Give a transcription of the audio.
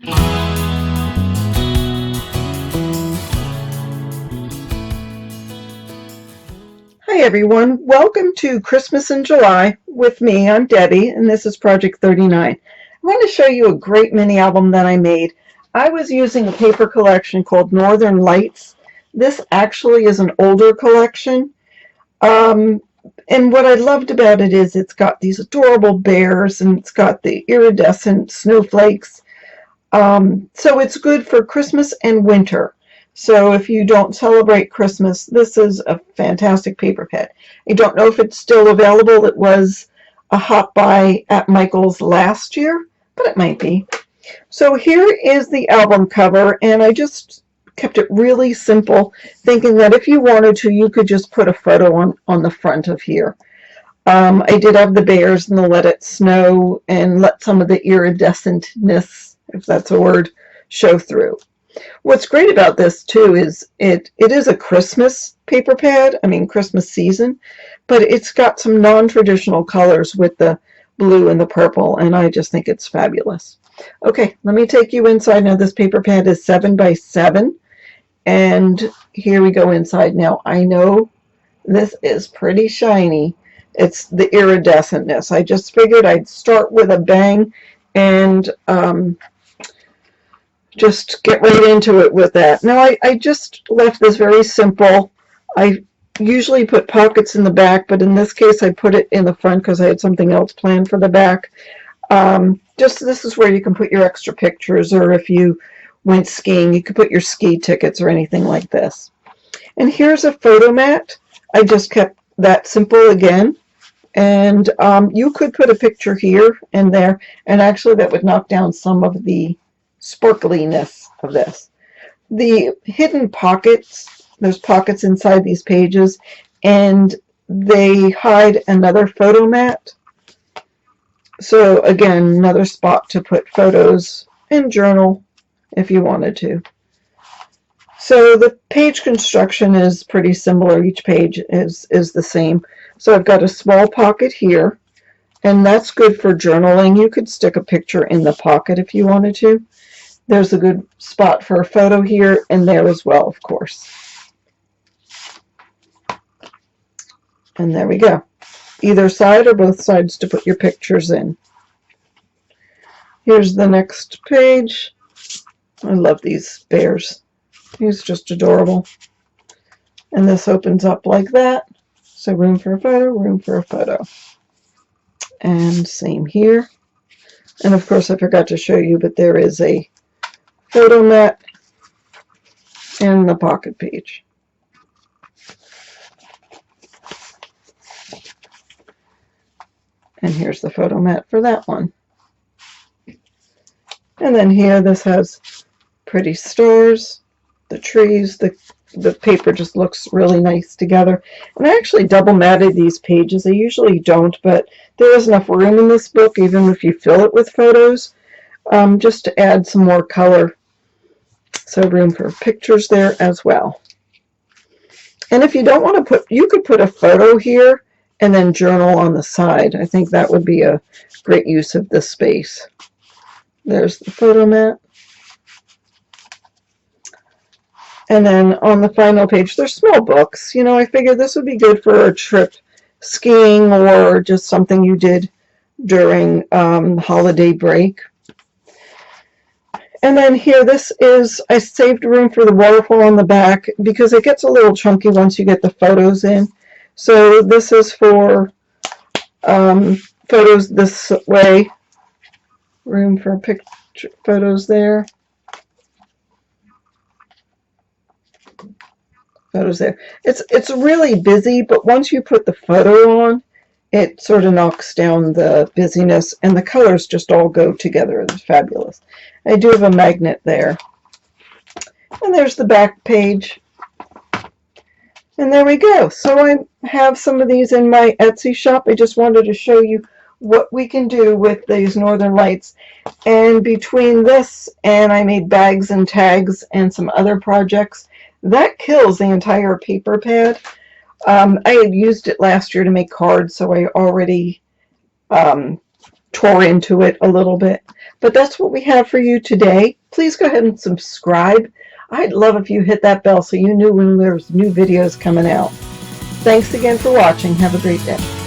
Hi everyone, welcome to Christmas in July with me. I'm Debbie and this is Project 39. I want to show you a great mini album that I made. I was using a paper collection called Northern Lights. This actually is an older collection. And what I loved about it is it's got these adorable bears and it's got the iridescent snowflakes. So it's good for Christmas and winter. So if you don't celebrate Christmas, this is a fantastic paper pad. I don't know if it's still available. It was a hot buy at Michael's last year, but it might be. So here is the album cover, and I just kept it really simple, thinking that if you wanted to, you could just put a photo on the front of here. I did have the bears and the let it snow and let some of the iridescentness, if that's a word, show through. What's great about this too is it is a Christmas paper pad, Christmas season, but it's got some non-traditional colors with the blue and the purple, and I just think it's fabulous. Okay, let me take you inside. Now this paper pad is 7 by 7, and here we go inside. Now I know this is pretty shiny. It's the iridescentness. I just figured I'd start with a bang and just get right into it with that. Now I just left this very simple. I usually put pockets in the back, but in this case I put it in the front because I had something else planned for the back. This is where you can put your extra pictures, or if you went skiing, you could put your ski tickets or anything like this. And here's a photo mat. I just kept that simple again. And you could put a picture here and there, and actually that would knock down some of the sparkliness of this. The hidden pockets, there's pockets inside these pages, and they hide another photo mat. So again, another spot to put photos and journal if you wanted to. So the page construction is pretty similar. Each page is the same. So I've got a small pocket here, and that's good for journaling. You could stick a picture in the pocket if you wanted to. There's a good spot for a photo here and there as well, of course. And there we go. Either side or both sides to put your pictures in. Here's the next page. I love these bears. He's just adorable. And this opens up like that. So room for a photo, room for a photo. And same here. And of course I forgot to show you, but there is a photo mat in the pocket page. And here's the photo mat for that one. And then here this has pretty stars, the trees, the paper just looks really nice together. And I actually double matted these pages. I usually don't, but there is enough room in this book, even if you fill it with photos, just to add some more color. So room for pictures there as well. And if you don't want to put, you could put a photo here and then journal on the side. I think that would be a great use of this space. There's the photo mat. And then on the final page, there's small books. You know, I figured this would be good for a trip skiing or just something you did during holiday break. And then here, this is, I saved room for the waterfall on the back because it gets a little chunky once you get the photos in. So this is for photos this way. Room for picture photos there. Photos there. It's really busy, but once you put the photo on, it sort of knocks down the busyness, and the colors just all go together. It's fabulous. I do have a magnet there. And there's the back page. And there we go. So I have some of these in my Etsy shop. I just wanted to show you what we can do with these Northern Lights. And between this and I made bags and tags and some other projects, that kills the entire paper pad. I had used it last year to make cards, so I already tore into it a little bit. But that's what we have for you today. Please go ahead and subscribe. I'd love if you hit that bell so you knew when there's new videos coming out. Thanks again for watching. Have a great day.